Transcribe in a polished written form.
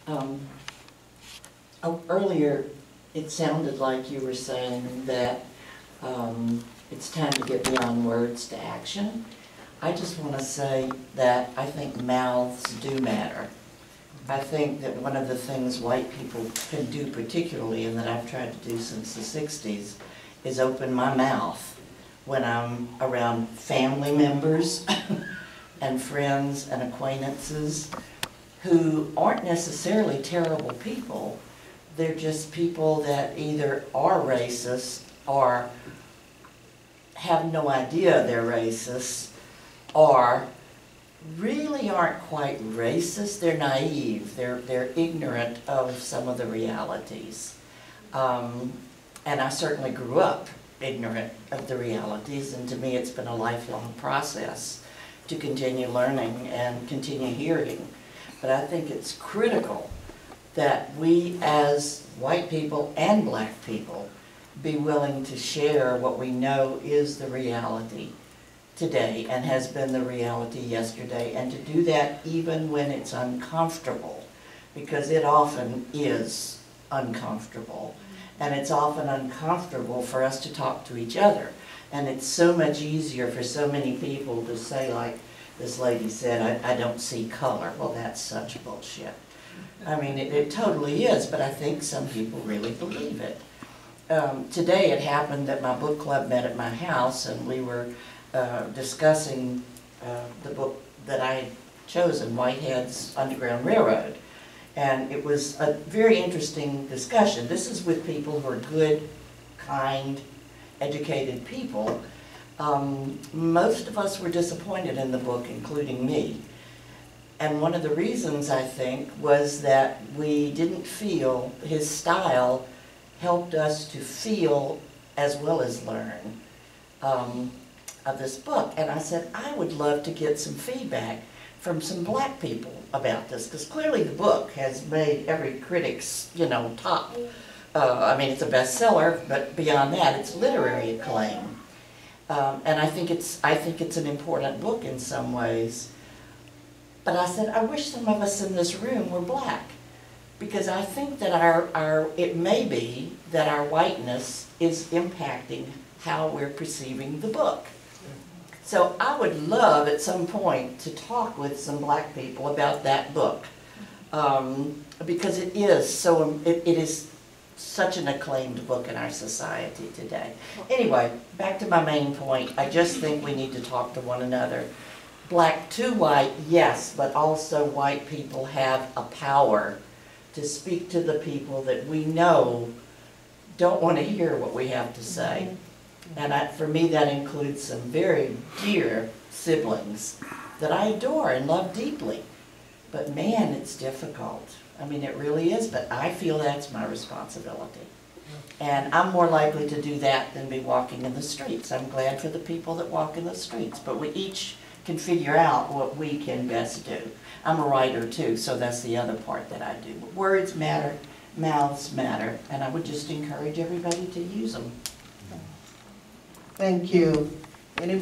Um, Earlier, it sounded like you were saying that it's time to get beyond words to action. I just want to say that I think mouths do matter. I think that one of the things white people can do particularly, and that I've tried to do since the 60s, is open my mouth when I'm around family members and friends and acquaintances who aren't necessarily terrible people. They're just people that either are racist or have no idea they're racist, or really aren't quite racist. They're naive. They're ignorant of some of the realities. And I certainly grew up ignorant of the realities, and to me it's been a lifelong process to continue learning and continue hearing. But I think it's critical that we as white people and black people be willing to share what we know is the reality today and has been the reality yesterday, and to do that even when it's uncomfortable, because it often is uncomfortable. And it's often uncomfortable for us to talk to each other. And it's so much easier for so many people to say, like this lady said, I don't see color. Well, that's such bullshit. I mean, it totally is, but I think some people really believe it. Today it happened that my book club met at my house, and we were discussing the book that I had chosen, Whitehead's Underground Railroad. And it was a very interesting discussion. This is with people who are good, kind, educated people. Most of us were disappointed in the book, including me. And one of the reasons, I think, was that we didn't feel his style helped us to feel as well as learn of this book. And I said, I would love to get some feedback from some black people about this, because clearly the book has made every critic's, top. I mean, it's a bestseller, but beyond that, it's literary acclaim. And I think it's an important book in some ways. But I said, I wish some of us in this room were black, because I think that it may be that our whiteness is impacting how we're perceiving the book. So I would love at some point to talk with some black people about that book, because it is such an acclaimed book in our society today. Anyway, back to my main point. I just think we need to talk to one another. Black to white, yes, but also white people have a power to speak to the people that we know don't want to hear what we have to say. And for me, that includes some very dear siblings that I adore and love deeply. But man, it's difficult. I mean, it really is, but I feel that's my responsibility. And I'm more likely to do that than be walking in the streets. I'm glad for the people that walk in the streets, but we each can figure out what we can best do. I'm a writer too, so that's the other part that I do. But words matter, mouths matter, and I would just encourage everybody to use them. Thank you. Anybody?